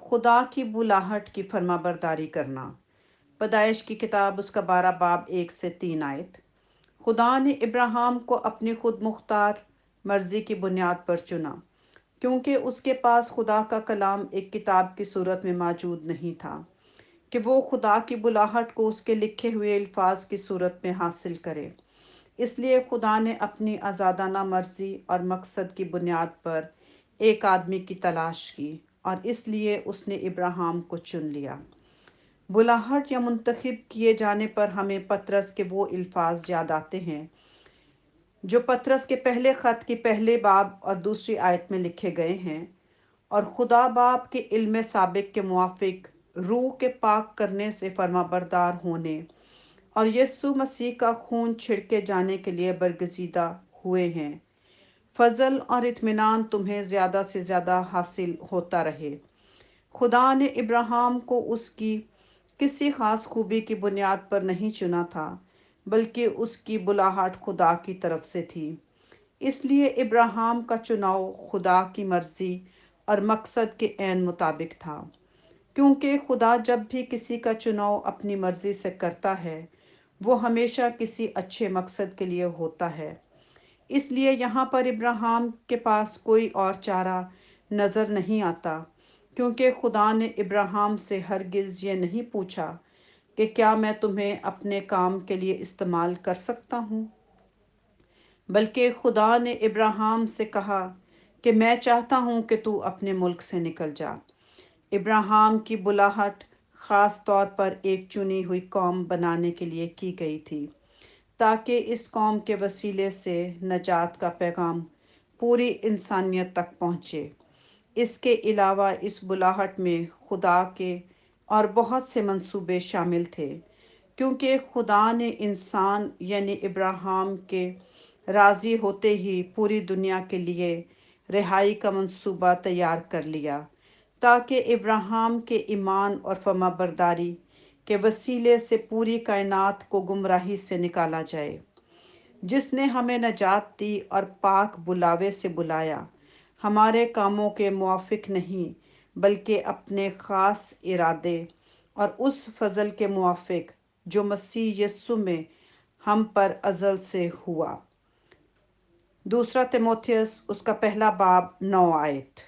خدا کی بلاہٹ کی فرما برداری کرنا۔ پیدائش کی کتاب اس کا 12 باب 1 سے 3 آیت۔ خدا نے ابراہیم کو اپنی خود مختار مرضی کی بنیاد پر چنا، کیونکہ اس کے پاس خدا کا کلام ایک کتاب کی صورت میں موجود نہیں تھا کہ وہ خدا کی بلاہٹ کو اس کے لکھے ہوئے الفاظ کی صورت میں حاصل کرے۔ اس لیے خدا نے اپنی آزادانہ مرضی اور مقصد کی بنیاد پر ایک آدمی کی تلاش کی، اور اس لیے اس نے ابراہیم کو چن لیا۔ بلاہٹ یا منتخب کیے جانے پر ہمیں پطرس کے وہ الفاظ یاد آتے ہیں جو پطرس کے پہلے خط کی پہلے باب اور دوسری آیت میں لکھے گئے ہیں، اور خدا باپ کے علم سابق کے موافق روح کے پاک کرنے سے فرما بردار ہونے اور یسوع مسیح کا خون چھڑکے جانے کے لیے برگزیدہ ہوئے ہیں۔ فضل اور اطمینان تمہیں زیادہ سے زیادہ حاصل ہوتا رہے۔ خدا نے ابراہیم کو اس کی کسی خاص خوبی کی بنیاد پر نہیں چنا تھا، بلکہ اس کی بلاہٹ خدا کی طرف سے تھی۔ اس لیے ابراہیم کا چناؤ خدا کی مرضی اور مقصد کے عین مطابق تھا، کیونکہ خدا جب بھی کسی کا چناؤ اپنی مرضی سے کرتا ہے، وہ ہمیشہ کسی اچھے مقصد کے لیے ہوتا ہے۔ اس لیے یہاں پر ابراہیم کے پاس کوئی اور چارہ نظر نہیں آتا، کیونکہ خدا نے ابراہیم سے ہرگز یہ نہیں پوچھا کہ کیا میں تمہیں اپنے کام کے لیے استعمال کر سکتا ہوں، بلکہ خدا نے ابراہیم سے کہا کہ میں چاہتا ہوں کہ تو اپنے ملک سے نکل جا۔ ابراہیم کی بلاہٹ خاص طور پر ایک چنی ہوئی قوم بنانے کے لیے کی گئی تھی، تاکہ اس قوم کے وسیلے سے نجات کا پیغام پوری انسانیت تک پہنچے۔ اس کے علاوہ اس بلاہٹ میں خدا کے اور بہت سے منصوبے شامل تھے، کیونکہ خدا نے انسان یعنی ابراہیم کے راضی ہوتے ہی پوری دنیا کے لیے رہائی کا منصوبہ تیار کر لیا، تاکہ ابراہیم کے ایمان اور فرما برداری کے وسیلے سے پوری کائنات کو گمراہی سے نکالا جائے۔ جس نے ہمیں نجات دی اور پاک بلاوے سے بلایا، ہمارے کاموں کے موافق نہیں بلکہ اپنے خاص ارادے اور اس فضل کے موافق جو مسیح یسوع میں ہم پر ازل سے ہوا۔ 2 تیموتھیوس اس کا 1 باب 9 آیت۔